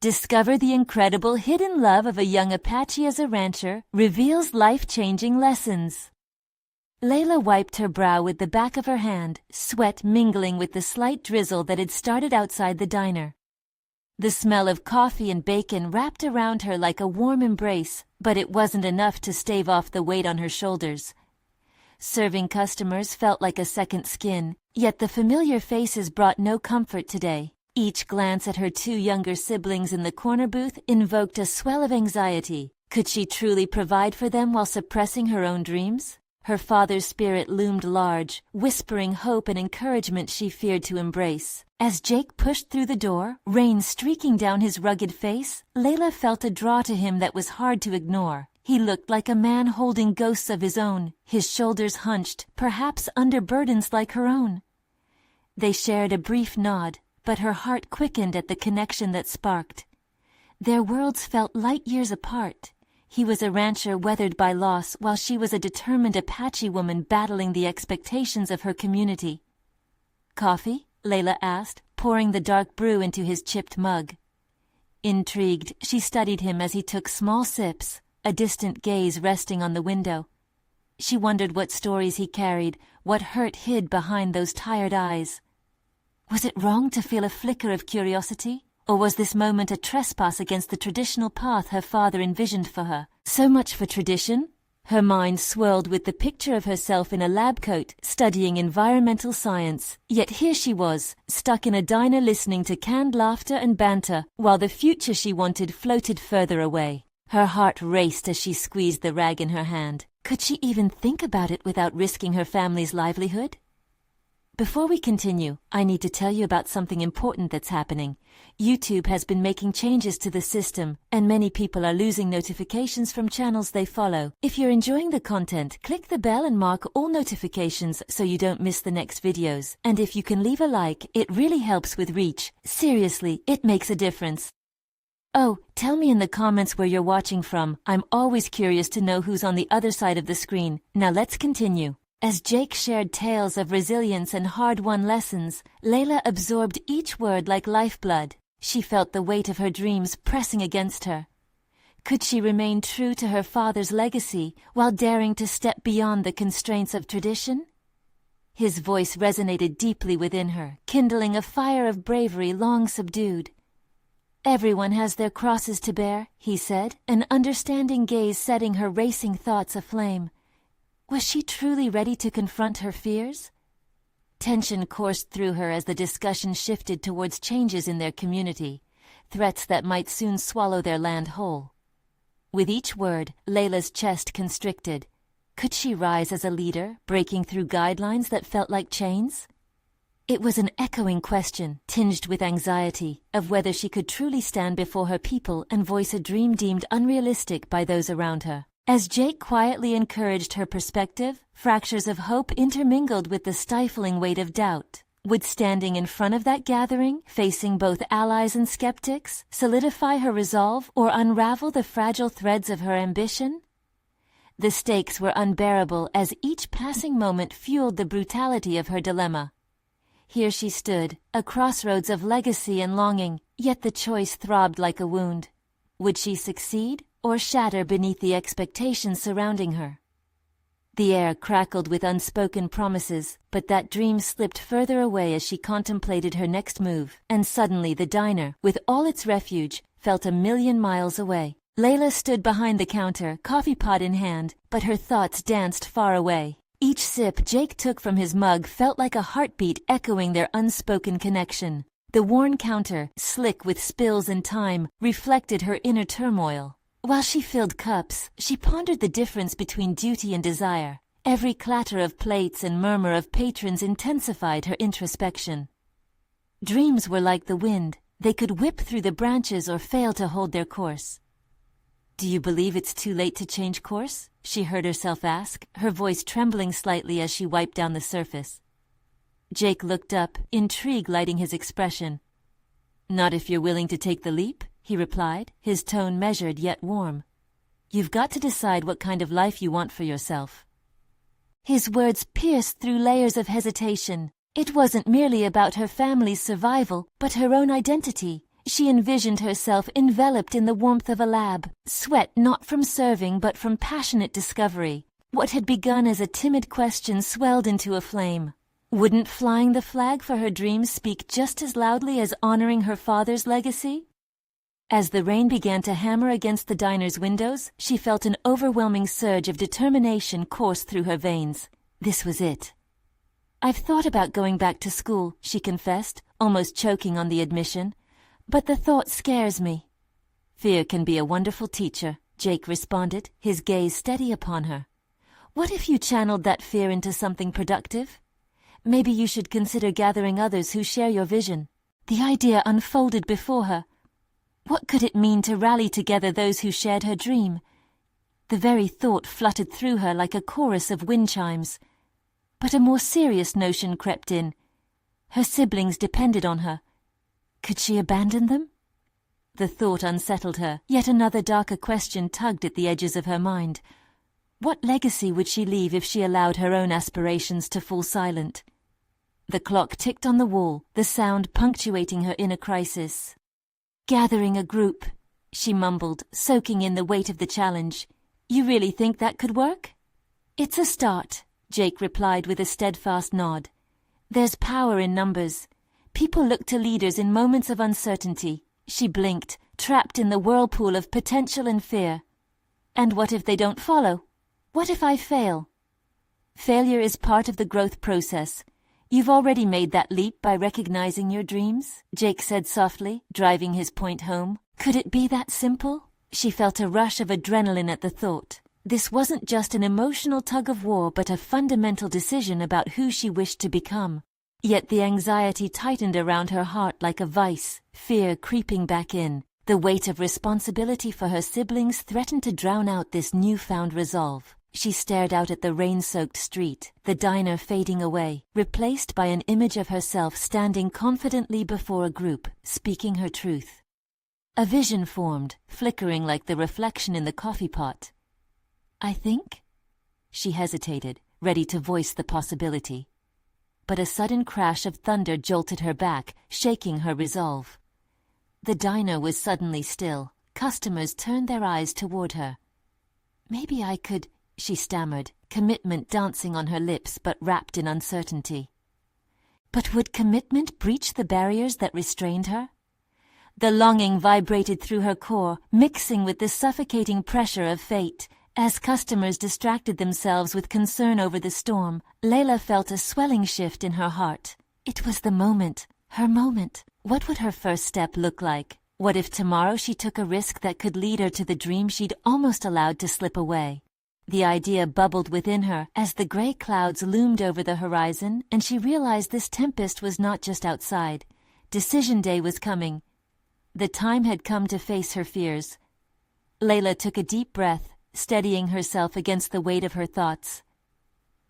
Discover the incredible hidden love of a young Apache as a rancher, reveals life-changing lessons. Leila wiped her brow with the back of her hand, sweat mingling with the slight drizzle that had started outside the diner. The smell of coffee and bacon wrapped around her like a warm embrace, but it wasn't enough to stave off the weight on her shoulders. Serving customers felt like a second skin, yet the familiar faces brought no comfort today. Each glance at her two younger siblings in the corner booth invoked a swell of anxiety. Could she truly provide for them while suppressing her own dreams? Her father's spirit loomed large, whispering hope and encouragement she feared to embrace. As Jake pushed through the door, rain streaking down his rugged face, Leila felt a draw to him that was hard to ignore. He looked like a man holding ghosts of his own, his shoulders hunched, perhaps under burdens like her own. They shared a brief nod, but her heart quickened at the connection that sparked. Their worlds felt light years apart. He was a rancher weathered by loss, while she was a determined Apache woman battling the expectations of her community. "Coffee?" Leila asked, pouring the dark brew into his chipped mug. Intrigued, she studied him as he took small sips, a distant gaze resting on the window. She wondered what stories he carried, what hurt hid behind those tired eyes. Was it wrong to feel a flicker of curiosity? Or was this moment a trespass against the traditional path her father envisioned for her? So much for tradition? Her mind swirled with the picture of herself in a lab coat, studying environmental science. Yet here she was, stuck in a diner listening to canned laughter and banter, while the future she wanted floated further away. Her heart raced as she squeezed the rag in her hand. Could she even think about it without risking her family's livelihood? Before we continue, I need to tell you about something important that's happening. YouTube has been making changes to the system, and many people are losing notifications from channels they follow. If you're enjoying the content, click the bell and mark all notifications so you don't miss the next videos. And if you can leave a like, it really helps with reach. Seriously, it makes a difference. Oh, tell me in the comments where you're watching from. I'm always curious to know who's on the other side of the screen. Now let's continue. As Jake shared tales of resilience and hard-won lessons, Leila absorbed each word like lifeblood. She felt the weight of her dreams pressing against her. Could she remain true to her father's legacy while daring to step beyond the constraints of tradition? His voice resonated deeply within her, kindling a fire of bravery long subdued. "Everyone has their crosses to bear," he said, an understanding gaze setting her racing thoughts aflame. Was she truly ready to confront her fears? Tension coursed through her as the discussion shifted towards changes in their community, threats that might soon swallow their land whole. With each word, Leila's chest constricted. Could she rise as a leader, breaking through guidelines that felt like chains? It was an echoing question, tinged with anxiety, of whether she could truly stand before her people and voice a dream deemed unrealistic by those around her. As Jake quietly encouraged her perspective, fractures of hope intermingled with the stifling weight of doubt. Would standing in front of that gathering, facing both allies and skeptics, solidify her resolve or unravel the fragile threads of her ambition? The stakes were unbearable as each passing moment fueled the brutality of her dilemma. Here she stood, a crossroads of legacy and longing, yet the choice throbbed like a wound. Would she succeed or shatter beneath the expectations surrounding her? The air crackled with unspoken promises, but that dream slipped further away as she contemplated her next move, and suddenly the diner, with all its refuge, felt a million miles away. Leila stood behind the counter, coffee pot in hand, but her thoughts danced far away. Each sip Jake took from his mug felt like a heartbeat echoing their unspoken connection. The worn counter, slick with spills and time, reflected her inner turmoil. While she filled cups, she pondered the difference between duty and desire. Every clatter of plates and murmur of patrons intensified her introspection. Dreams were like the wind. They could whip through the branches or fail to hold their course. "Do you believe it's too late to change course?" she heard herself ask, her voice trembling slightly as she wiped down the surface. Jake looked up, intrigue lighting his expression. "Not if you're willing to take the leap," he replied, his tone measured yet warm. "You've got to decide what kind of life you want for yourself." His words pierced through layers of hesitation. It wasn't merely about her family's survival, but her own identity. She envisioned herself enveloped in the warmth of a lab, sweat not from serving but from passionate discovery. What had begun as a timid question swelled into a flame. Wouldn't flying the flag for her dreams speak just as loudly as honoring her father's legacy? As the rain began to hammer against the diner's windows, she felt an overwhelming surge of determination course through her veins. This was it. "I've thought about going back to school," she confessed, almost choking on the admission. "But the thought scares me." "Fear can be a wonderful teacher," Jake responded, his gaze steady upon her. "What if you channeled that fear into something productive? Maybe you should consider gathering others who share your vision." The idea unfolded before her. What could it mean to rally together those who shared her dream? The very thought fluttered through her like a chorus of wind chimes. But a more serious notion crept in. Her siblings depended on her. Could she abandon them? The thought unsettled her. Yet another darker question tugged at the edges of her mind. What legacy would she leave if she allowed her own aspirations to fall silent? The clock ticked on the wall, the sound punctuating her inner crisis. "Gathering a group," she mumbled, soaking in the weight of the challenge. "You really think that could work?" "It's a start," Jake replied with a steadfast nod. "There's power in numbers. People look to leaders in moments of uncertainty." She blinked, trapped in the whirlpool of potential and fear. "And what if they don't follow? What if I fail?" "Failure is part of the growth process. You've already made that leap by recognizing your dreams," Jake said softly, driving his point home. Could it be that simple? She felt a rush of adrenaline at the thought. This wasn't just an emotional tug-of-war but a fundamental decision about who she wished to become. Yet the anxiety tightened around her heart like a vice, fear creeping back in. The weight of responsibility for her siblings threatened to drown out this newfound resolve. She stared out at the rain-soaked street, the diner fading away, replaced by an image of herself standing confidently before a group, speaking her truth. A vision formed, flickering like the reflection in the coffee pot. "I think?" She hesitated, ready to voice the possibility. But a sudden crash of thunder jolted her back, shaking her resolve. The diner was suddenly still. Customers turned their eyes toward her. "Maybe I could," she stammered, commitment dancing on her lips but wrapped in uncertainty. But would commitment breach the barriers that restrained her? The longing vibrated through her core, mixing with the suffocating pressure of fate. As customers distracted themselves with concern over the storm, Leila felt a swelling shift in her heart. It was the moment, her moment. What would her first step look like? What if tomorrow she took a risk that could lead her to the dream she'd almost allowed to slip away? The idea bubbled within her as the gray clouds loomed over the horizon, and she realized this tempest was not just outside. Decision day was coming. The time had come to face her fears. Leila took a deep breath, steadying herself against the weight of her thoughts.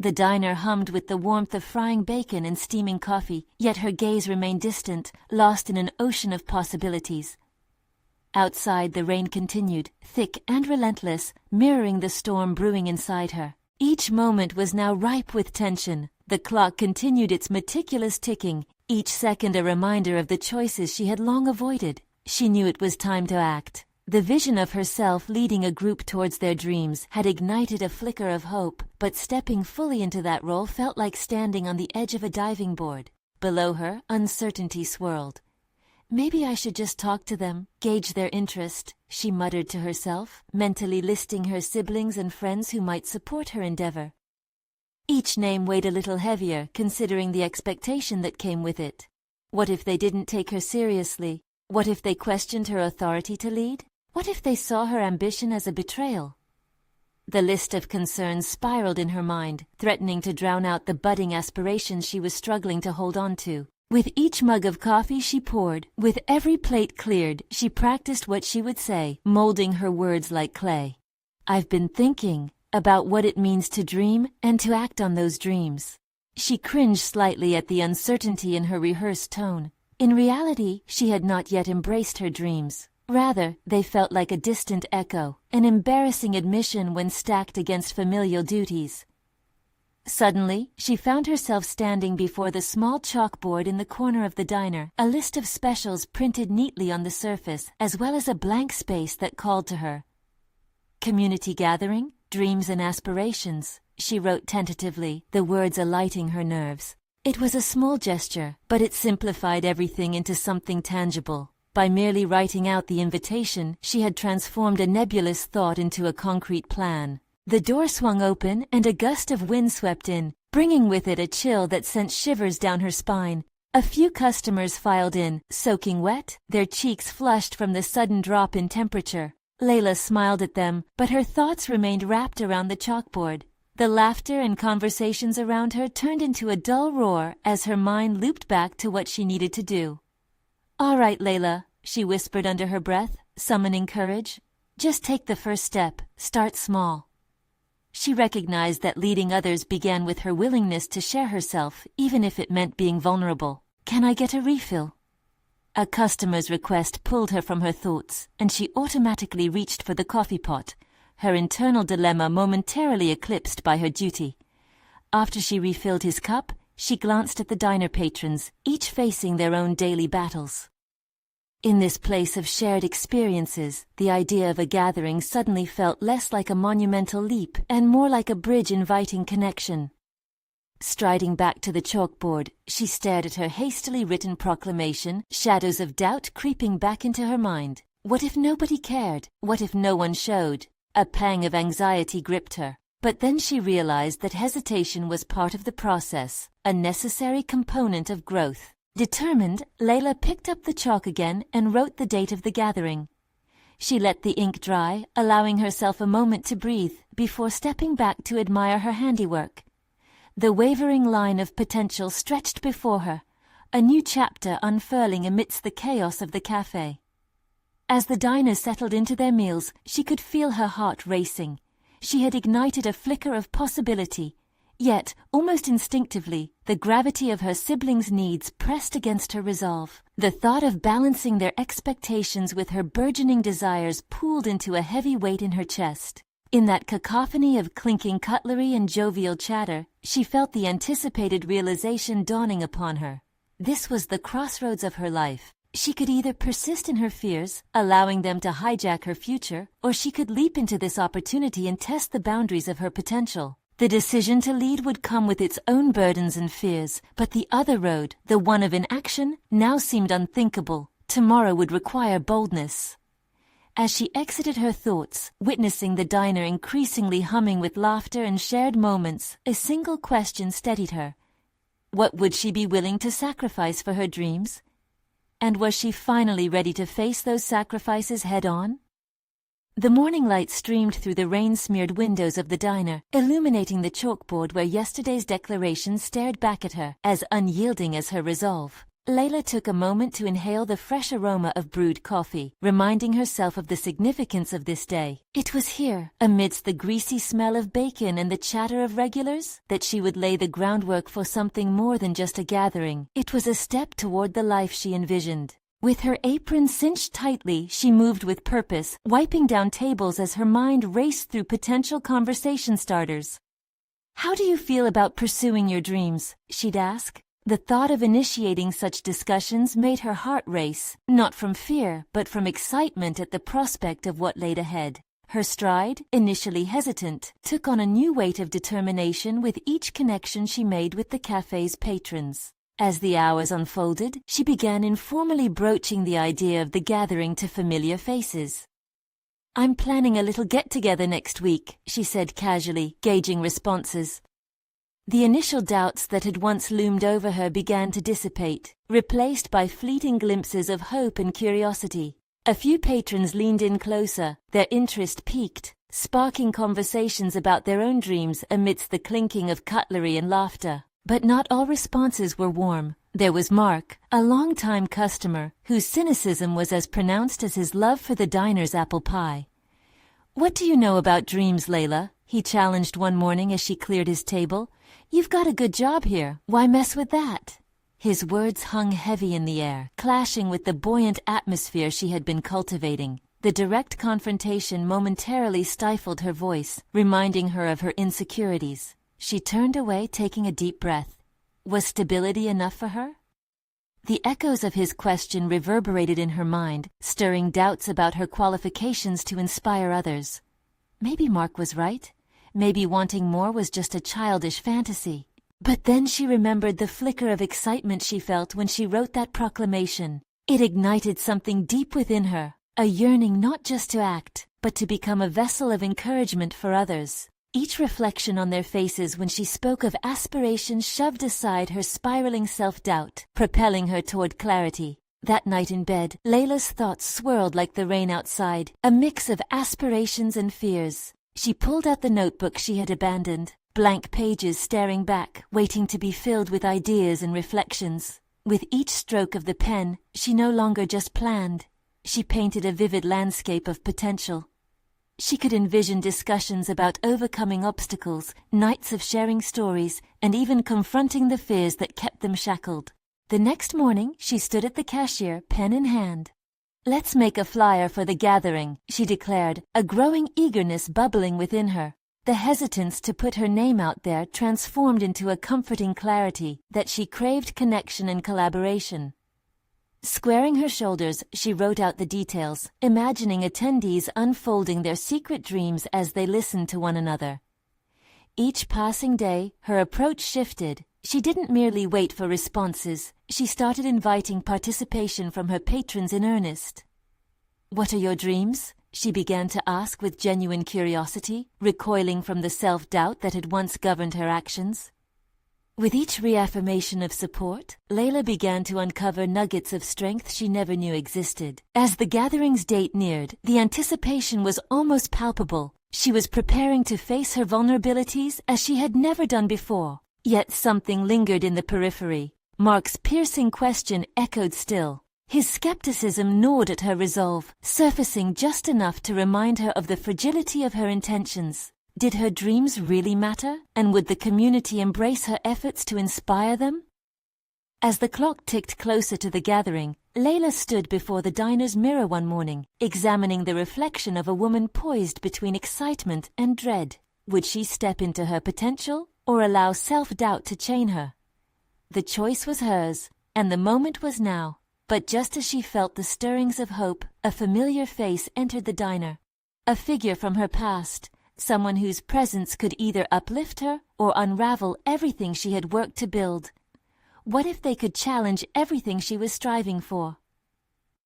The diner hummed with the warmth of frying bacon and steaming coffee, yet her gaze remained distant, lost in an ocean of possibilities. Outside, the rain continued, thick and relentless, mirroring the storm brewing inside her. Each moment was now ripe with tension. The clock continued its meticulous ticking, each second a reminder of the choices she had long avoided. She knew it was time to act. The vision of herself leading a group towards their dreams had ignited a flicker of hope, but stepping fully into that role felt like standing on the edge of a diving board. Below her, uncertainty swirled. "Maybe I should just talk to them, gauge their interest," she muttered to herself, mentally listing her siblings and friends who might support her endeavor. Each name weighed a little heavier, considering the expectation that came with it. What if they didn't take her seriously? What if they questioned her authority to lead? What if they saw her ambition as a betrayal? The list of concerns spiraled in her mind, threatening to drown out the budding aspirations she was struggling to hold on to. With each mug of coffee she poured, with every plate cleared, she practiced what she would say, molding her words like clay. "I've been thinking about what it means to dream and to act on those dreams." She cringed slightly at the uncertainty in her rehearsed tone. In reality, she had not yet embraced her dreams. Rather, they felt like a distant echo, an embarrassing admission when stacked against familial duties. Suddenly, she found herself standing before the small chalkboard in the corner of the diner, a list of specials printed neatly on the surface, as well as a blank space that called to her. Community gathering, dreams and aspirations, she wrote tentatively, the words alighting her nerves. It was a small gesture, but it simplified everything into something tangible. By merely writing out the invitation, she had transformed a nebulous thought into a concrete plan. The door swung open and a gust of wind swept in, bringing with it a chill that sent shivers down her spine. A few customers filed in, soaking wet, their cheeks flushed from the sudden drop in temperature. Leila smiled at them, but her thoughts remained wrapped around the chalkboard. The laughter and conversations around her turned into a dull roar as her mind looped back to what she needed to do. "All right, Leila," she whispered under her breath, summoning courage. "Just take the first step, start small." She recognized that leading others began with her willingness to share herself, even if it meant being vulnerable. "Can I get a refill?" A customer's request pulled her from her thoughts, and she automatically reached for the coffee pot, her internal dilemma momentarily eclipsed by her duty. After she refilled his cup, she glanced at the diner patrons, each facing their own daily battles. In this place of shared experiences, the idea of a gathering suddenly felt less like a monumental leap and more like a bridge inviting connection. Striding back to the chalkboard, she stared at her hastily written proclamation, shadows of doubt creeping back into her mind. What if nobody cared? What if no one showed? A pang of anxiety gripped her. But then she realized that hesitation was part of the process, a necessary component of growth. Determined, Leila picked up the chalk again and wrote the date of the gathering. She let the ink dry, allowing herself a moment to breathe before stepping back to admire her handiwork. The wavering line of potential stretched before her, a new chapter unfurling amidst the chaos of the cafe. As the diners settled into their meals, she could feel her heart racing. She had ignited a flicker of possibility. Yet, almost instinctively, the gravity of her siblings' needs pressed against her resolve. The thought of balancing their expectations with her burgeoning desires pooled into a heavy weight in her chest. In that cacophony of clinking cutlery and jovial chatter, she felt the anticipated realization dawning upon her. This was the crossroads of her life. She could either persist in her fears, allowing them to hijack her future, or she could leap into this opportunity and test the boundaries of her potential. The decision to lead would come with its own burdens and fears, but the other road, the one of inaction, now seemed unthinkable. Tomorrow would require boldness. As she exited her thoughts, witnessing the diner increasingly humming with laughter and shared moments, a single question steadied her. What would she be willing to sacrifice for her dreams? And was she finally ready to face those sacrifices head-on? The morning light streamed through the rain-smeared windows of the diner, illuminating the chalkboard where yesterday's declaration stared back at her, as unyielding as her resolve. Leila took a moment to inhale the fresh aroma of brewed coffee, reminding herself of the significance of this day. It was here, amidst the greasy smell of bacon and the chatter of regulars, that she would lay the groundwork for something more than just a gathering. It was a step toward the life she envisioned. With her apron cinched tightly, she moved with purpose, wiping down tables as her mind raced through potential conversation starters. "How do you feel about pursuing your dreams?" she'd ask. The thought of initiating such discussions made her heart race, not from fear, but from excitement at the prospect of what laid ahead. Her stride, initially hesitant, took on a new weight of determination with each connection she made with the cafe's patrons. As the hours unfolded, she began informally broaching the idea of the gathering to familiar faces. "I'm planning a little get-together next week," she said casually, gauging responses. The initial doubts that had once loomed over her began to dissipate, replaced by fleeting glimpses of hope and curiosity. A few patrons leaned in closer, their interest piqued, sparking conversations about their own dreams amidst the clinking of cutlery and laughter. But not all responses were warm. There was Mark, a long-time customer, whose cynicism was as pronounced as his love for the diner's apple pie. "What do you know about dreams, Leila?" he challenged one morning as she cleared his table. "You've got a good job here. Why mess with that?" His words hung heavy in the air, clashing with the buoyant atmosphere she had been cultivating. The direct confrontation momentarily stifled her voice, reminding her of her insecurities. She turned away, taking a deep breath. Was stability enough for her? The echoes of his question reverberated in her mind, stirring doubts about her qualifications to inspire others. Maybe Mark was right. Maybe wanting more was just a childish fantasy. But then she remembered the flicker of excitement she felt when she wrote that proclamation. It ignited something deep within her, a yearning not just to act, but to become a vessel of encouragement for others. Each reflection on their faces when she spoke of aspirations shoved aside her spiraling self-doubt, propelling her toward clarity. That night in bed, Leila's thoughts swirled like the rain outside, a mix of aspirations and fears. She pulled out the notebook she had abandoned, blank pages staring back, waiting to be filled with ideas and reflections. With each stroke of the pen, she no longer just planned. She painted a vivid landscape of potential. She could envision discussions about overcoming obstacles, nights of sharing stories, and even confronting the fears that kept them shackled. The next morning, she stood at the cashier, pen in hand. "Let's make a flyer for the gathering," she declared, a growing eagerness bubbling within her. The hesitance to put her name out there transformed into a comforting clarity that she craved connection and collaboration. Squaring her shoulders, she wrote out the details, imagining attendees unfolding their secret dreams as they listened to one another. Each passing day, her approach shifted. She didn't merely wait for responses, she started inviting participation from her patrons in earnest. "What are your dreams?" she began to ask with genuine curiosity, recoiling from the self-doubt that had once governed her actions. With each reaffirmation of support, Leila began to uncover nuggets of strength she never knew existed. As the gathering's date neared, the anticipation was almost palpable. She was preparing to face her vulnerabilities as she had never done before. Yet something lingered in the periphery. Mark's piercing question echoed still. His skepticism gnawed at her resolve, surfacing just enough to remind her of the fragility of her intentions. Did her dreams really matter, and would the community embrace her efforts to inspire them? As the clock ticked closer to the gathering, Leila stood before the diner's mirror one morning, examining the reflection of a woman poised between excitement and dread. Would she step into her potential, or allow self-doubt to chain her? The choice was hers, and the moment was now. But just as she felt the stirrings of hope, a familiar face entered the diner. A figure from her past, someone whose presence could either uplift her or unravel everything she had worked to build. What if they could challenge everything she was striving for?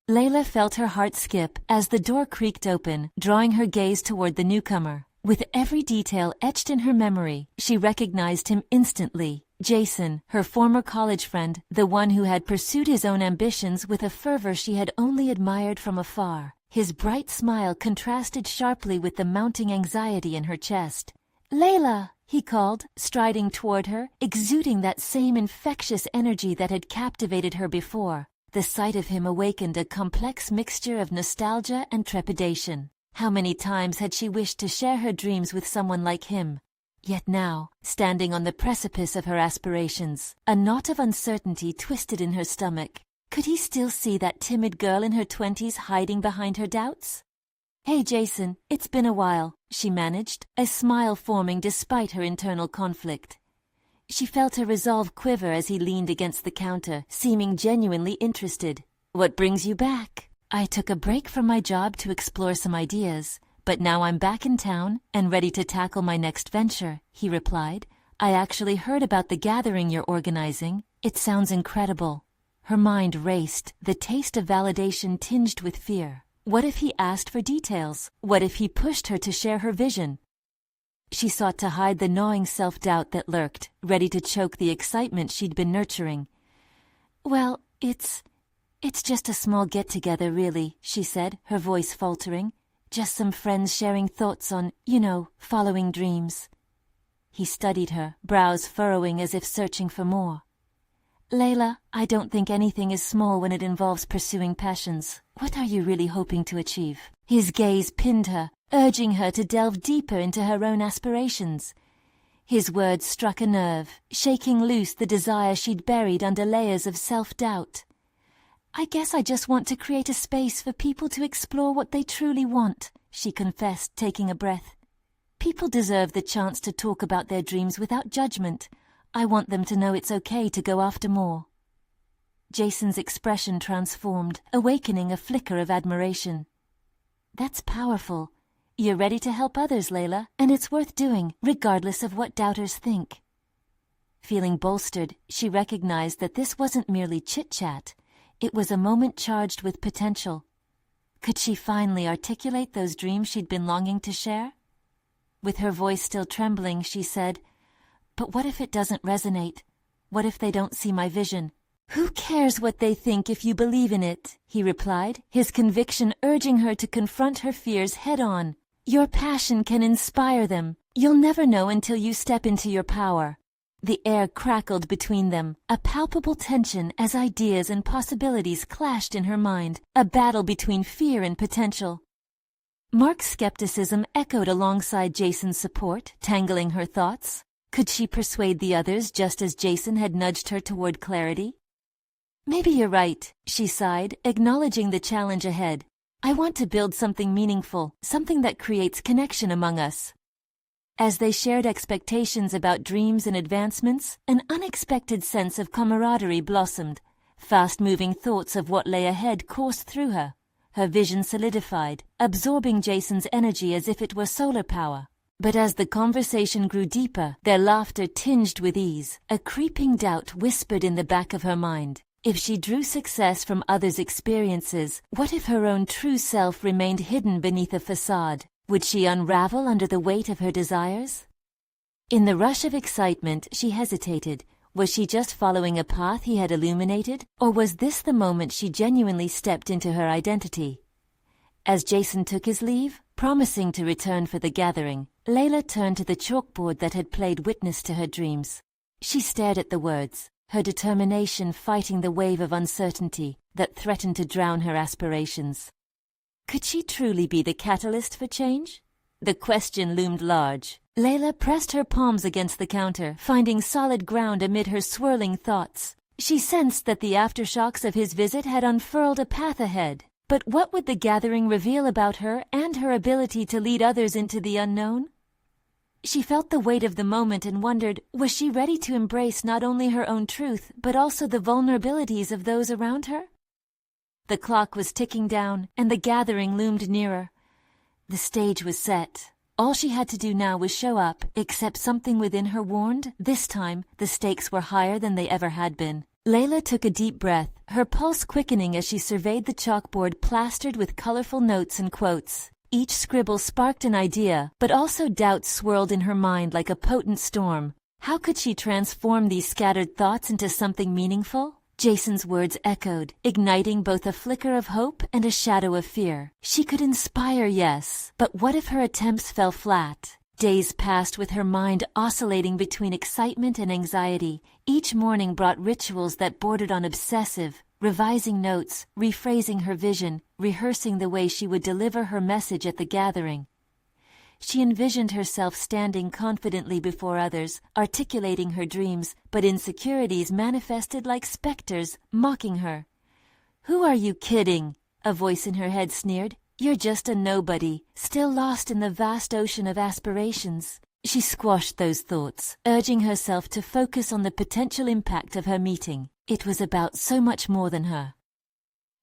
Leila felt her heart skip as the door creaked open, drawing her gaze toward the newcomer. With every detail etched in her memory, she recognized him instantly. Jason, her former college friend, the one who had pursued his own ambitions with a fervor she had only admired from afar. His bright smile contrasted sharply with the mounting anxiety in her chest. "Leila!" he called, striding toward her, exuding that same infectious energy that had captivated her before. The sight of him awakened a complex mixture of nostalgia and trepidation. How many times had she wished to share her dreams with someone like him? Yet now, standing on the precipice of her aspirations, a knot of uncertainty twisted in her stomach. Could he still see that timid girl in her 20s hiding behind her doubts? "Hey Jason, it's been a while," she managed, a smile forming despite her internal conflict. She felt her resolve quiver as he leaned against the counter, seeming genuinely interested. "What brings you back?" "I took a break from my job to explore some ideas, but now I'm back in town and ready to tackle my next venture," he replied. "I actually heard about the gathering you're organizing. It sounds incredible." Her mind raced, the taste of validation tinged with fear. What if he asked for details? What if he pushed her to share her vision? She sought to hide the gnawing self-doubt that lurked, ready to choke the excitement she'd been nurturing. "Well, it's just a small get-together, really," she said, her voice faltering. "Just some friends sharing thoughts on, following dreams." He studied her, brows furrowing as if searching for more. "Leila, I don't think anything is small when it involves pursuing passions. What are you really hoping to achieve?" His gaze pinned her, urging her to delve deeper into her own aspirations. His words struck a nerve, shaking loose the desire she'd buried under layers of self-doubt. "I guess I just want to create a space for people to explore what they truly want," she confessed, taking a breath. People deserve the chance to talk about their dreams without judgment. I want them to know it's okay to go after more. Jason's expression transformed, awakening a flicker of admiration. That's powerful. You're ready to help others, Leila, and it's worth doing, regardless of what doubters think. Feeling bolstered, she recognized that this wasn't merely chit-chat. It was a moment charged with potential. Could she finally articulate those dreams she'd been longing to share? With her voice still trembling, she said, "But what if it doesn't resonate? What if they don't see my vision?" "Who cares what they think if you believe in it?" he replied, his conviction urging her to confront her fears head-on. "Your passion can inspire them. You'll never know until you step into your power." The air crackled between them, a palpable tension as ideas and possibilities clashed in her mind, a battle between fear and potential. Mark's skepticism echoed alongside Jason's support, tangling her thoughts. Could she persuade the others just as Jason had nudged her toward clarity? "Maybe you're right," she sighed, acknowledging the challenge ahead. "I want to build something meaningful, something that creates connection among us." As they shared expectations about dreams and advancements, an unexpected sense of camaraderie blossomed. Fast-moving thoughts of what lay ahead coursed through her. Her vision solidified, absorbing Jason's energy as if it were solar power. But as the conversation grew deeper, their laughter tinged with ease, a creeping doubt whispered in the back of her mind. If she drew success from others' experiences, what if her own true self remained hidden beneath a facade? Would she unravel under the weight of her desires? In the rush of excitement, she hesitated. Was she just following a path he had illuminated, or was this the moment she genuinely stepped into her identity? As Jason took his leave, promising to return for the gathering, Leila turned to the chalkboard that had played witness to her dreams. She stared at the words, her determination fighting the wave of uncertainty that threatened to drown her aspirations. Could she truly be the catalyst for change? The question loomed large. Leila pressed her palms against the counter, finding solid ground amid her swirling thoughts. She sensed that the aftershocks of his visit had unfurled a path ahead. But what would the gathering reveal about her and her ability to lead others into the unknown? She felt the weight of the moment and wondered, was she ready to embrace not only her own truth, but also the vulnerabilities of those around her? The clock was ticking down, and the gathering loomed nearer. The stage was set. All she had to do now was show up, except something within her warned. This time, the stakes were higher than they ever had been. Leila took a deep breath, her pulse quickening as she surveyed the chalkboard plastered with colorful notes and quotes. Each scribble sparked an idea, but also doubt swirled in her mind like a potent storm. How could she transform these scattered thoughts into something meaningful? Jason's words echoed, igniting both a flicker of hope and a shadow of fear. She could inspire, yes, but what if her attempts fell flat? Days passed with her mind oscillating between excitement and anxiety. Each morning brought rituals that bordered on obsessive, revising notes, rephrasing her vision, rehearsing the way she would deliver her message at the gathering. She envisioned herself standing confidently before others, articulating her dreams, but insecurities manifested like specters, mocking her. "Who are you kidding?" a voice in her head sneered. "You're just a nobody, still lost in the vast ocean of aspirations." She squashed those thoughts, urging herself to focus on the potential impact of her meeting. It was about so much more than her.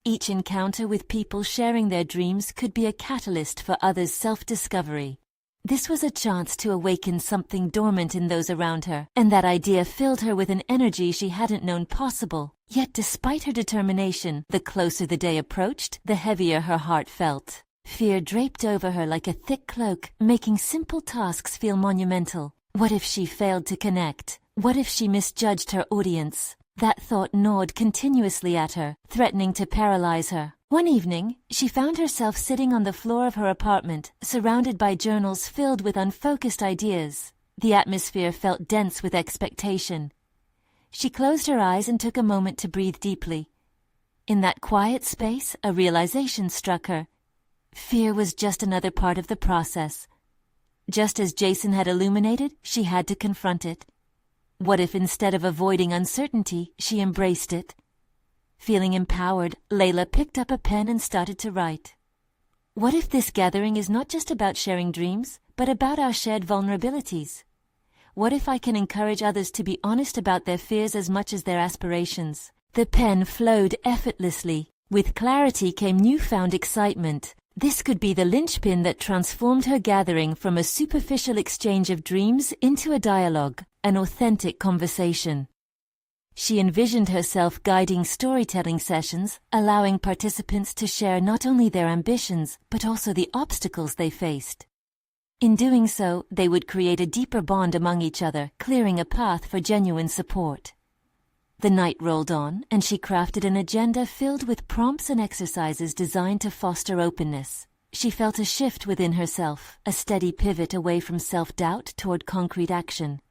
Each encounter with people sharing their dreams could be a catalyst for others' self-discovery. This was a chance to awaken something dormant in those around her, and that idea filled her with an energy she hadn't known possible. Yet despite her determination, the closer the day approached, the heavier her heart felt. Fear draped over her like a thick cloak, making simple tasks feel monumental. What if she failed to connect? What if she misjudged her audience? That thought gnawed continuously at her, threatening to paralyze her. One evening, she found herself sitting on the floor of her apartment, surrounded by journals filled with unfocused ideas. The atmosphere felt dense with expectation. She closed her eyes and took a moment to breathe deeply. In that quiet space, a realization struck her. Fear was just another part of the process. Just as Jason had illuminated, she had to confront it. What if instead of avoiding uncertainty, she embraced it? Feeling empowered, Leila picked up a pen and started to write. What if this gathering is not just about sharing dreams, but about our shared vulnerabilities. What if I can encourage others to be honest about their fears as much as their aspirations? The pen flowed effortlessly. With clarity came newfound excitement. This could be the linchpin that transformed her gathering from a superficial exchange of dreams into a dialogue, an authentic conversation. She envisioned herself guiding storytelling sessions, allowing participants to share not only their ambitions, but also the obstacles they faced. In doing so, they would create a deeper bond among each other, clearing a path for genuine support. The night rolled on, and she crafted an agenda filled with prompts and exercises designed to foster openness. She felt a shift within herself, a steady pivot away from self-doubt toward concrete action.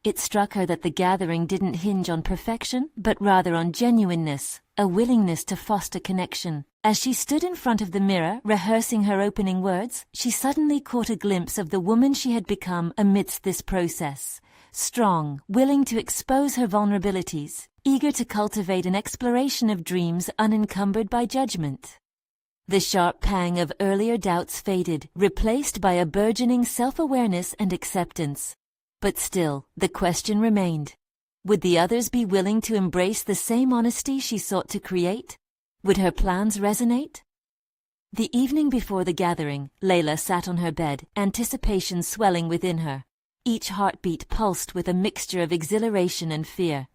It struck her that the gathering didn't hinge on perfection, but rather on genuineness, a willingness to foster connection. As she stood in front of the mirror, rehearsing her opening words, she suddenly caught a glimpse of the woman she had become amidst this process. Strong, willing to expose her vulnerabilities, eager to cultivate an exploration of dreams unencumbered by judgment. The sharp pang of earlier doubts faded, replaced by a burgeoning self-awareness and acceptance. But still, the question remained. Would the others be willing to embrace the same honesty she sought to create? Would her plans resonate? The evening before the gathering, Leila sat on her bed, anticipation swelling within her. Each heartbeat pulsed with a mixture of exhilaration and fear.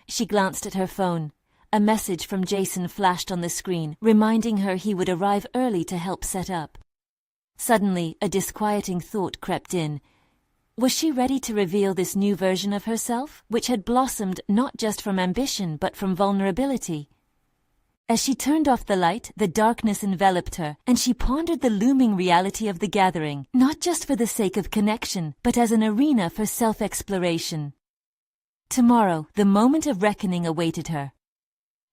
She glanced at her phone. A message from Jason flashed on the screen, reminding her he would arrive early to help set up. Suddenly, a disquieting thought crept in. Was she ready to reveal this new version of herself, which had blossomed not just from ambition but from vulnerability? As she turned off the light, the darkness enveloped her, and she pondered the looming reality of the gathering, not just for the sake of connection, but as an arena for self-exploration. Tomorrow, the moment of reckoning awaited her.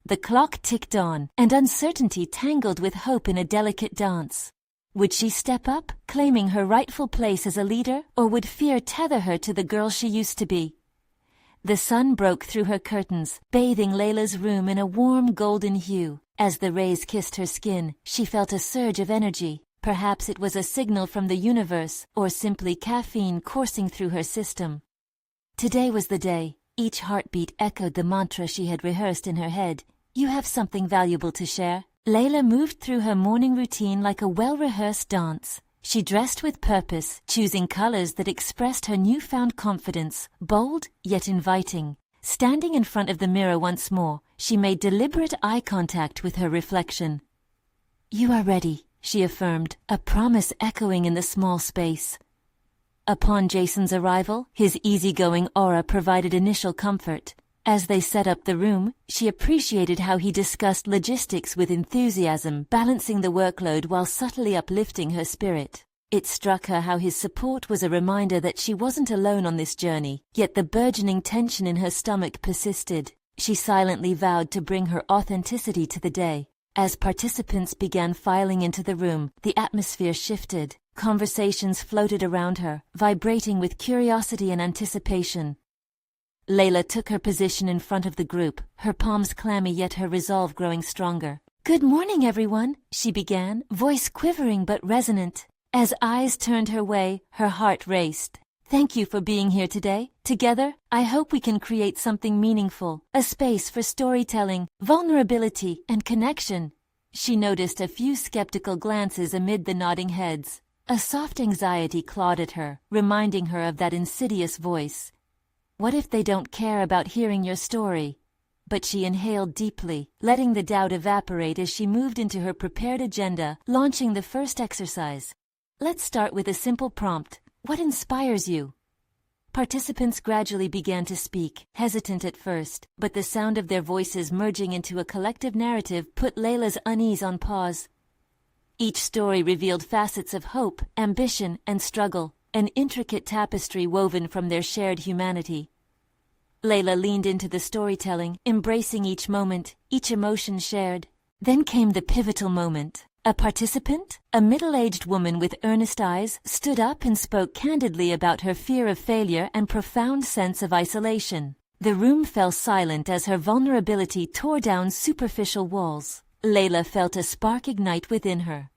The clock ticked on, and uncertainty tangled with hope in a delicate dance. Would she step up, claiming her rightful place as a leader, or would fear tether her to the girl she used to be? The sun broke through her curtains, bathing Leila's room in a warm golden hue. As the rays kissed her skin, she felt a surge of energy. Perhaps it was a signal from the universe, or simply caffeine coursing through her system. Today was the day. Each heartbeat echoed the mantra she had rehearsed in her head. You have something valuable to share. Leila moved through her morning routine like a well-rehearsed dance. She dressed with purpose, choosing colors that expressed her newfound confidence, bold yet inviting. Standing in front of the mirror once more, she made deliberate eye contact with her reflection. You are ready, she affirmed, a promise echoing in the small space. Upon Jason's arrival, his easygoing aura provided initial comfort. As they set up the room, she appreciated how he discussed logistics with enthusiasm, balancing the workload while subtly uplifting her spirit. It struck her how his support was a reminder that she wasn't alone on this journey, yet the burgeoning tension in her stomach persisted. She silently vowed to bring her authenticity to the day. As participants began filing into the room, the atmosphere shifted. Conversations floated around her, vibrating with curiosity and anticipation. Leila took her position in front of the group, her palms clammy yet her resolve growing stronger. Good morning, everyone, she began, voice quivering but resonant. As eyes turned her way, her heart raced. Thank you for being here today. Together, I hope we can create something meaningful, a space for storytelling, vulnerability, and connection. She noticed a few skeptical glances amid the nodding heads. A soft anxiety clawed at her, reminding her of that insidious voice. What if they don't care about hearing your story? But she inhaled deeply, letting the doubt evaporate as she moved into her prepared agenda, launching the first exercise. Let's start with a simple prompt. What inspires you? Participants gradually began to speak, hesitant at first, but the sound of their voices merging into a collective narrative put Leila's unease on pause. Each story revealed facets of hope, ambition, and struggle, an intricate tapestry woven from their shared humanity. Leila leaned into the storytelling, embracing each moment, each emotion shared. Then came the pivotal moment. A participant, a middle-aged woman with earnest eyes, stood up and spoke candidly about her fear of failure and profound sense of isolation. The room fell silent as her vulnerability tore down superficial walls. Leila felt a spark ignite within her.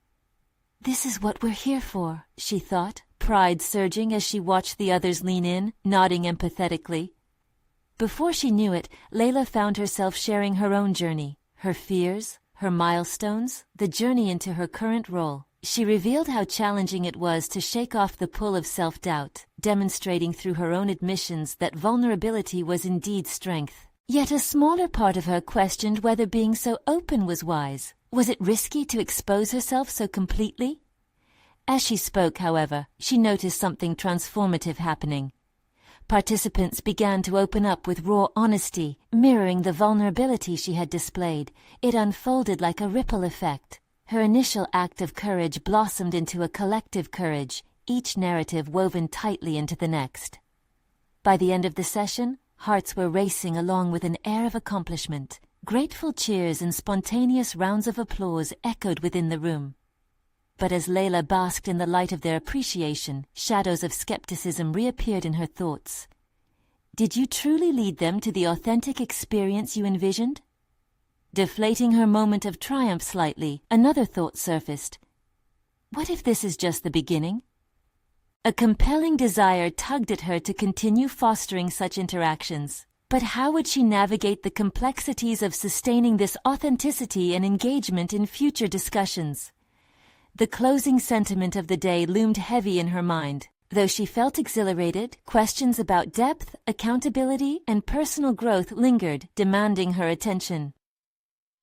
This is what we're here for, she thought, pride surging as she watched the others lean in, nodding empathetically. Before she knew it, Leila found herself sharing her own journey, her fears, her milestones, the journey into her current role. She revealed how challenging it was to shake off the pull of self-doubt, demonstrating through her own admissions that vulnerability was indeed strength. Yet a smaller part of her questioned whether being so open was wise. Was it risky to expose herself so completely? As she spoke, however, she noticed something transformative happening. Participants began to open up with raw honesty, mirroring the vulnerability she had displayed. It unfolded like a ripple effect. Her initial act of courage blossomed into a collective courage, each narrative woven tightly into the next. By the end of the session, hearts were racing along with an air of accomplishment. Grateful cheers and spontaneous rounds of applause echoed within the room. But as Leila basked in the light of their appreciation, shadows of skepticism reappeared in her thoughts. Did you truly lead them to the authentic experience you envisioned? Deflating her moment of triumph slightly, another thought surfaced. What if this is just the beginning? A compelling desire tugged at her to continue fostering such interactions. But how would she navigate the complexities of sustaining this authenticity and engagement in future discussions? The closing sentiment of the day loomed heavy in her mind. Though she felt exhilarated, questions about depth, accountability, and personal growth lingered, demanding her attention.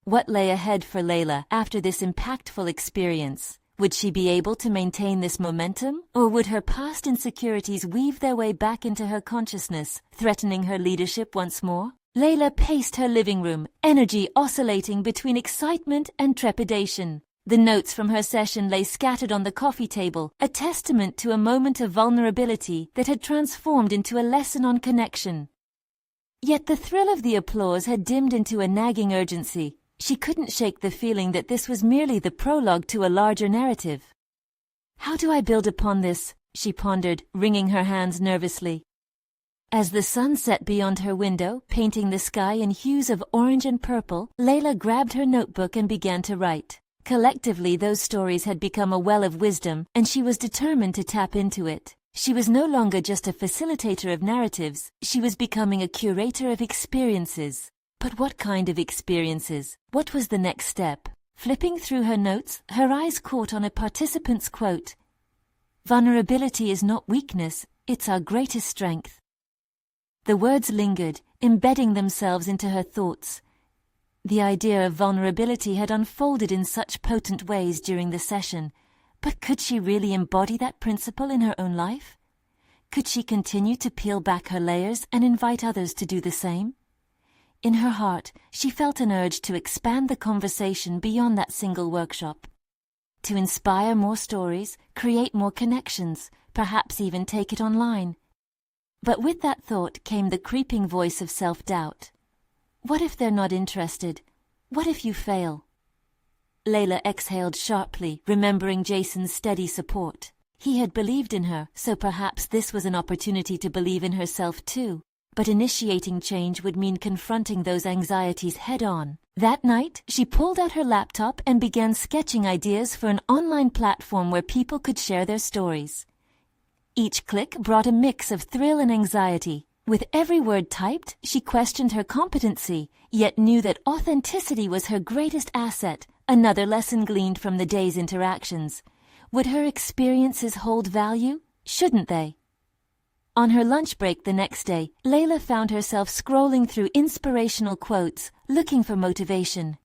What lay ahead for Leila after this impactful experience? Would she be able to maintain this momentum, or would her past insecurities weave their way back into her consciousness, threatening her leadership once more? Leila paced her living room, energy oscillating between excitement and trepidation. The notes from her session lay scattered on the coffee table, a testament to a moment of vulnerability that had transformed into a lesson on connection. Yet the thrill of the applause had dimmed into a nagging urgency. She couldn't shake the feeling that this was merely the prologue to a larger narrative. How do I build upon this? She pondered, wringing her hands nervously. As the sun set beyond her window, painting the sky in hues of orange and purple, Leila grabbed her notebook and began to write. Collectively, those stories had become a well of wisdom, and she was determined to tap into it. She was no longer just a facilitator of narratives, she was becoming a curator of experiences. But what kind of experiences? What was the next step? Flipping through her notes, her eyes caught on a participant's quote. "Vulnerability is not weakness, it's our greatest strength." The words lingered, embedding themselves into her thoughts. The idea of vulnerability had unfolded in such potent ways during the session, but could she really embody that principle in her own life? Could she continue to peel back her layers and invite others to do the same? In her heart, she felt an urge to expand the conversation beyond that single workshop. To inspire more stories, create more connections, perhaps even take it online. But with that thought came the creeping voice of self-doubt. What if they're not interested? What if you fail? Leila exhaled sharply, remembering Jason's steady support. He had believed in her, so perhaps this was an opportunity to believe in herself too. But initiating change would mean confronting those anxieties head-on. That night, she pulled out her laptop and began sketching ideas for an online platform where people could share their stories. Each click brought a mix of thrill and anxiety. With every word typed, she questioned her competency, yet knew that authenticity was her greatest asset, another lesson gleaned from the day's interactions. Would her experiences hold value? Shouldn't they? On her lunch break the next day, Leila found herself scrolling through inspirational quotes, looking for motivation.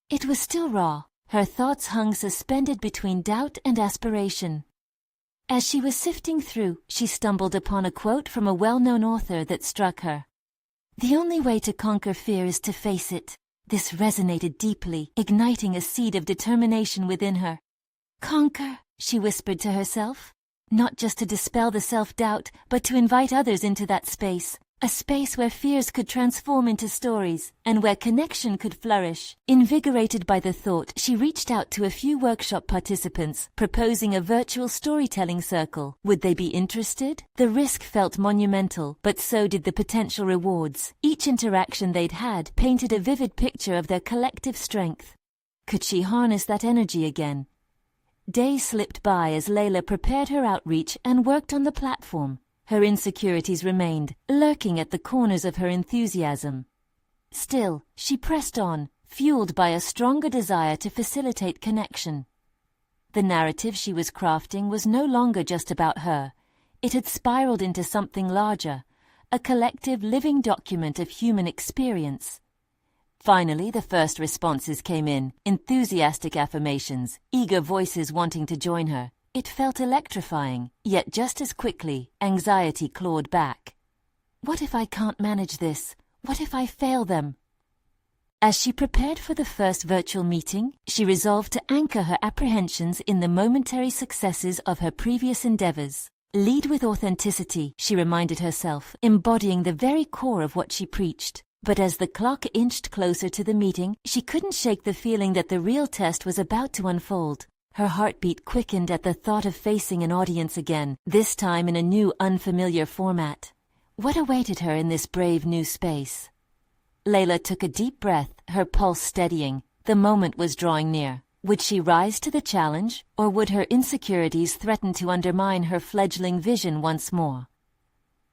It was still raw. Her thoughts hung suspended between doubt and aspiration. As she was sifting through, she stumbled upon a quote from a well-known author that struck her. "The only way to conquer fear is to face it." This resonated deeply, igniting a seed of determination within her. "Conquer," she whispered to herself. Not just to dispel the self-doubt, but to invite others into that space. A space where fears could transform into stories, and where connection could flourish. Invigorated by the thought, she reached out to a few workshop participants, proposing a virtual storytelling circle. Would they be interested? The risk felt monumental, but so did the potential rewards. Each interaction they'd had painted a vivid picture of their collective strength. Could she harness that energy again? Days slipped by as Leila prepared her outreach and worked on the platform. Her insecurities remained, lurking at the corners of her enthusiasm. Still, she pressed on, fueled by a stronger desire to facilitate connection. The narrative she was crafting was no longer just about her. It had spiraled into something larger, a collective living document of human experience. Finally, the first responses came in, enthusiastic affirmations, eager voices wanting to join her. It felt electrifying, yet just as quickly, anxiety clawed back. What if I can't manage this? What if I fail them? As she prepared for the first virtual meeting, she resolved to anchor her apprehensions in the momentary successes of her previous endeavors. Lead with authenticity, she reminded herself, embodying the very core of what she preached. But as the clock inched closer to the meeting, she couldn't shake the feeling that the real test was about to unfold. Her heartbeat quickened at the thought of facing an audience again, this time in a new, unfamiliar format. What awaited her in this brave new space? Leila took a deep breath, her pulse steadying. The moment was drawing near. Would she rise to the challenge, or would her insecurities threaten to undermine her fledgling vision once more?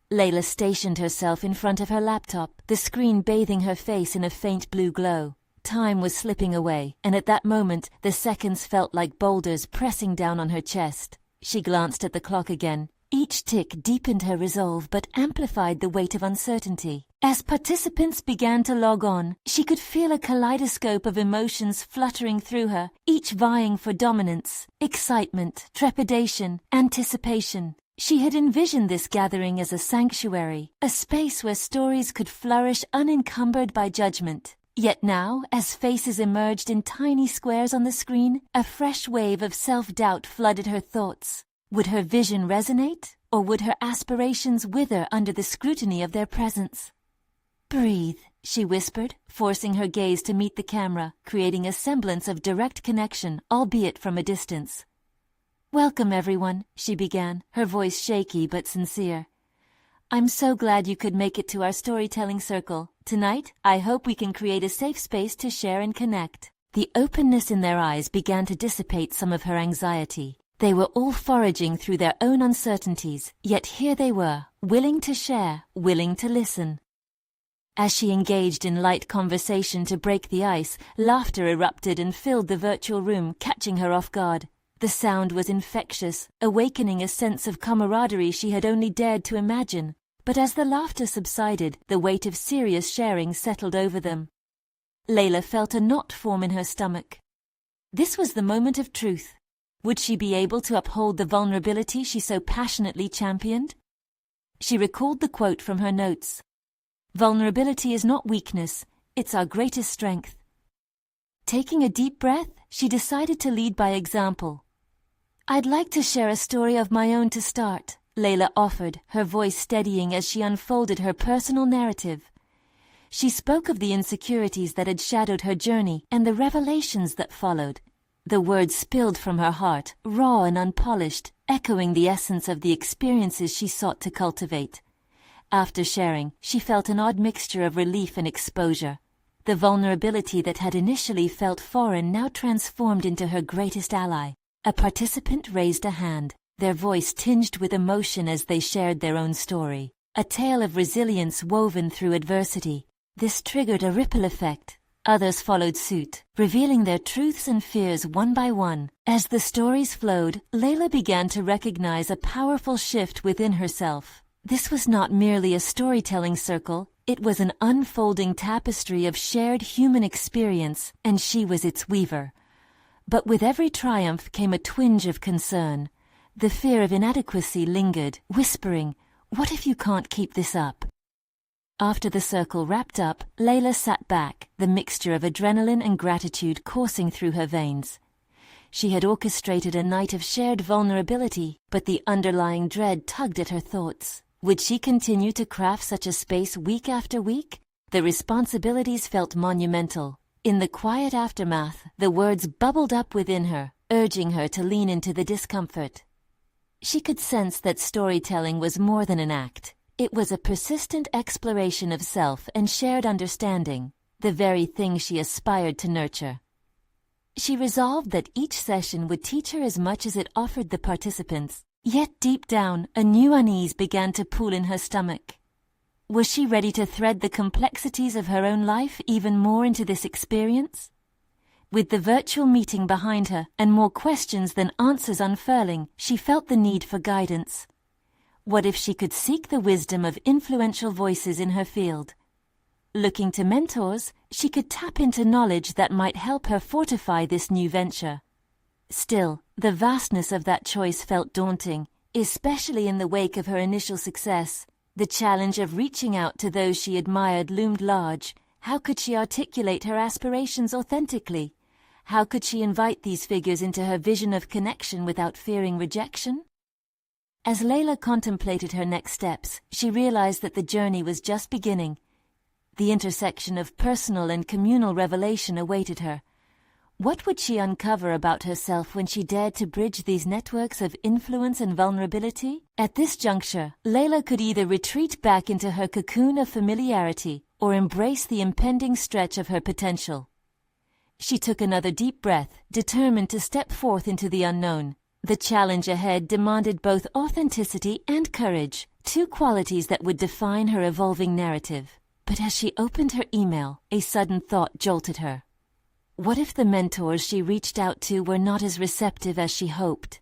Leila stationed herself in front of her laptop, the screen bathing her face in a faint blue glow. Time was slipping away, and at that moment, the seconds felt like boulders pressing down on her chest. She glanced at the clock again. Each tick deepened her resolve but amplified the weight of uncertainty. As participants began to log on, she could feel a kaleidoscope of emotions fluttering through her, each vying for dominance, excitement, trepidation, anticipation. She had envisioned this gathering as a sanctuary, a space where stories could flourish unencumbered by judgment. Yet now, as faces emerged in tiny squares on the screen, a fresh wave of self-doubt flooded her thoughts. Would her vision resonate, or would her aspirations wither under the scrutiny of their presence? "Breathe," she whispered, forcing her gaze to meet the camera, creating a semblance of direct connection, albeit from a distance. "Welcome, everyone," she began, her voice shaky but sincere. "I'm so glad you could make it to our storytelling circle. Tonight, I hope we can create a safe space to share and connect." The openness in their eyes began to dissipate some of her anxiety. They were all foraging through their own uncertainties, yet here they were, willing to share, willing to listen. As she engaged in light conversation to break the ice, laughter erupted and filled the virtual room, catching her off guard. The sound was infectious, awakening a sense of camaraderie she had only dared to imagine. But as the laughter subsided, the weight of serious sharing settled over them. Leila felt a knot form in her stomach. This was the moment of truth. Would she be able to uphold the vulnerability she so passionately championed? She recalled the quote from her notes. "Vulnerability is not weakness, it's our greatest strength." Taking a deep breath, she decided to lead by example. "I'd like to share a story of my own to start," Leila offered, her voice steadying as she unfolded her personal narrative. She spoke of the insecurities that had shadowed her journey and the revelations that followed. The words spilled from her heart, raw and unpolished, echoing the essence of the experiences she sought to cultivate. After sharing, she felt an odd mixture of relief and exposure. The vulnerability that had initially felt foreign now transformed into her greatest ally. A participant raised a hand, their voice tinged with emotion as they shared their own story. A tale of resilience woven through adversity. This triggered a ripple effect. Others followed suit, revealing their truths and fears one by one. As the stories flowed, Leila began to recognize a powerful shift within herself. This was not merely a storytelling circle, it was an unfolding tapestry of shared human experience, and she was its weaver. But with every triumph came a twinge of concern. The fear of inadequacy lingered, whispering, "What if you can't keep this up?" After the circle wrapped up, Leila sat back, the mixture of adrenaline and gratitude coursing through her veins. She had orchestrated a night of shared vulnerability, but the underlying dread tugged at her thoughts. Would she continue to craft such a space week after week? The responsibilities felt monumental. In the quiet aftermath, the words bubbled up within her, urging her to lean into the discomfort. She could sense that storytelling was more than an act. It was a persistent exploration of self and shared understanding, the very thing she aspired to nurture. She resolved that each session would teach her as much as it offered the participants. Yet deep down, a new unease began to pool in her stomach. Was she ready to thread the complexities of her own life even more into this experience? With the virtual meeting behind her and more questions than answers unfurling, she felt the need for guidance. What if she could seek the wisdom of influential voices in her field? Looking to mentors, she could tap into knowledge that might help her fortify this new venture. Still, the vastness of that choice felt daunting, especially in the wake of her initial success. The challenge of reaching out to those she admired loomed large. How could she articulate her aspirations authentically? How could she invite these figures into her vision of connection without fearing rejection? As Leila contemplated her next steps, she realized that the journey was just beginning. The intersection of personal and communal revelation awaited her. What would she uncover about herself when she dared to bridge these networks of influence and vulnerability? At this juncture, Leila could either retreat back into her cocoon of familiarity or embrace the impending stretch of her potential. She took another deep breath, determined to step forth into the unknown. The challenge ahead demanded both authenticity and courage, two qualities that would define her evolving narrative. But as she opened her email, a sudden thought jolted her. What if the mentors she reached out to were not as receptive as she hoped?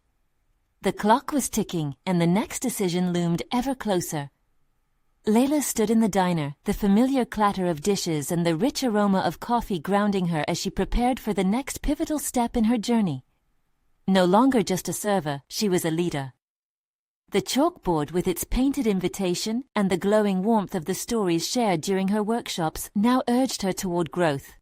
The clock was ticking, and the next decision loomed ever closer. Leila stood in the diner, the familiar clatter of dishes and the rich aroma of coffee grounding her as she prepared for the next pivotal step in her journey. No longer just a server, she was a leader. The chalkboard with its painted invitation and the glowing warmth of the stories shared during her workshops now urged her toward growth.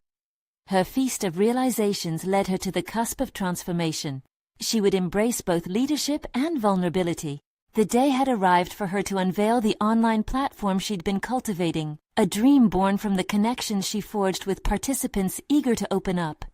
Her feast of realizations led her to the cusp of transformation. She would embrace both leadership and vulnerability. The day had arrived for her to unveil the online platform she'd been cultivating, a dream born from the connections she forged with participants eager to open up.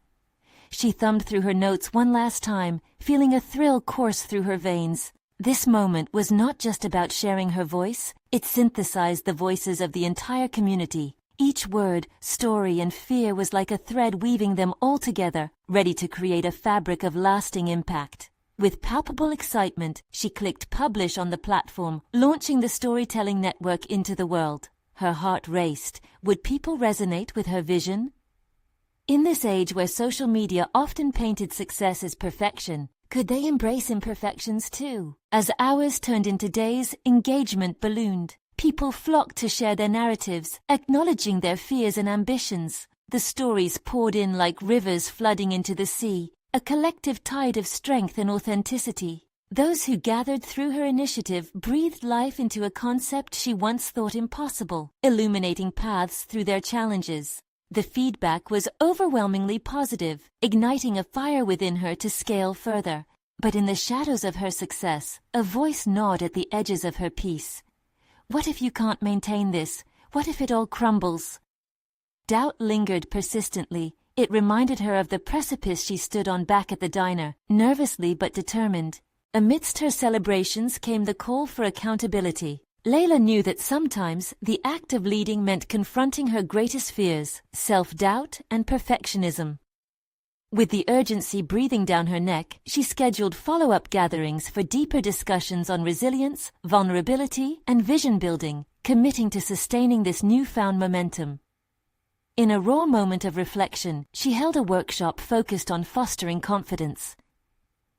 She thumbed through her notes one last time, feeling a thrill course through her veins. This moment was not just about sharing her voice, it synthesized the voices of the entire community. Each word, story, and fear was like a thread weaving them all together, ready to create a fabric of lasting impact. With palpable excitement, she clicked publish on the platform, launching the storytelling network into the world. Her heart raced. Would people resonate with her vision? In this age where social media often painted success as perfection, could they embrace imperfections too? As hours turned into days, engagement ballooned. People flocked to share their narratives, acknowledging their fears and ambitions. The stories poured in like rivers flooding into the sea, a collective tide of strength and authenticity. Those who gathered through her initiative breathed life into a concept she once thought impossible, illuminating paths through their challenges. The feedback was overwhelmingly positive, igniting a fire within her to scale further. But in the shadows of her success, a voice gnawed at the edges of her peace. What if you can't maintain this? What if it all crumbles? Doubt lingered persistently. It reminded her of the precipice she stood on back at the diner, nervously but determined. Amidst her celebrations came the call for accountability. Leila knew that sometimes the act of leading meant confronting her greatest fears, self-doubt and perfectionism. With the urgency breathing down her neck, she scheduled follow-up gatherings for deeper discussions on resilience, vulnerability, and vision building, committing to sustaining this newfound momentum. In a raw moment of reflection, she held a workshop focused on fostering confidence.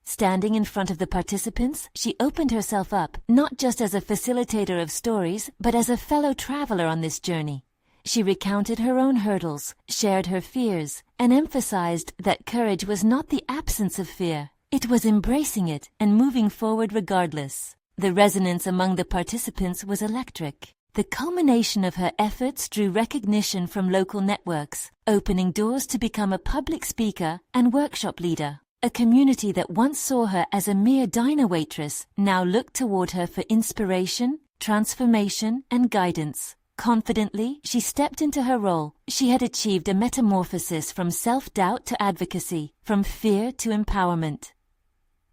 Standing in front of the participants, she opened herself up, not just as a facilitator of stories, but as a fellow traveler on this journey. She recounted her own hurdles, shared her fears, and emphasized that courage was not the absence of fear. It was embracing it and moving forward regardless. The resonance among the participants was electric. The culmination of her efforts drew recognition from local networks, opening doors to become a public speaker and workshop leader. A community that once saw her as a mere diner waitress now looked toward her for inspiration, transformation, and guidance. Confidently, she stepped into her role. She had achieved a metamorphosis from self-doubt to advocacy, from fear to empowerment.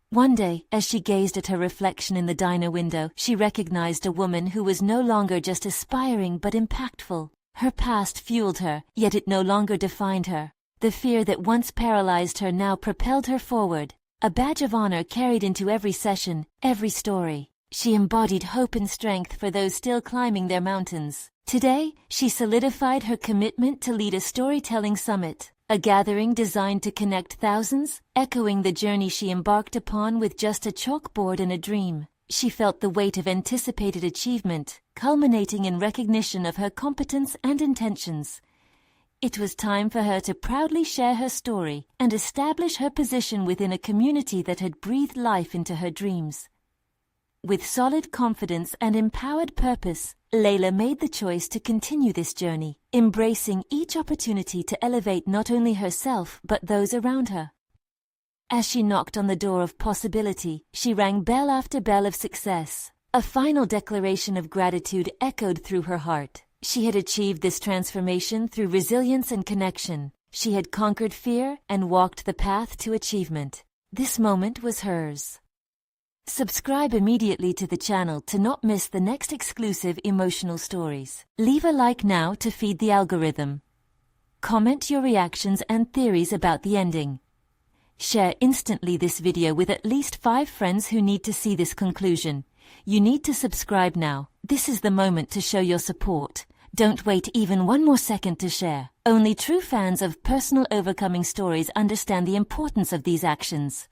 One day, as she gazed at her reflection in the diner window, she recognized a woman who was no longer just aspiring but impactful. Her past fueled her, yet it no longer defined her. The fear that once paralyzed her now propelled her forward, a badge of honor carried into every session, every story. She embodied hope and strength for those still climbing their mountains. Today, she solidified her commitment to lead a storytelling summit, a gathering designed to connect thousands, echoing the journey she embarked upon with just a chalkboard and a dream. She felt the weight of anticipated achievement, culminating in recognition of her competence and intentions. It was time for her to proudly share her story and establish her position within a community that had breathed life into her dreams. With solid confidence and empowered purpose, Leila made the choice to continue this journey, embracing each opportunity to elevate not only herself but those around her. As she knocked on the door of possibility, she rang bell after bell of success. A final declaration of gratitude echoed through her heart. She had achieved this transformation through resilience and connection. She had conquered fear and walked the path to achievement. This moment was hers. Subscribe immediately to the channel to not miss the next exclusive emotional stories. Leave a like now to feed the algorithm. Comment your reactions and theories about the ending. Share instantly this video with at least 5 friends who need to see this conclusion. You need to subscribe now. This is the moment to show your support. Don't wait even one more second to share. Only true fans of personal overcoming stories understand the importance of these actions.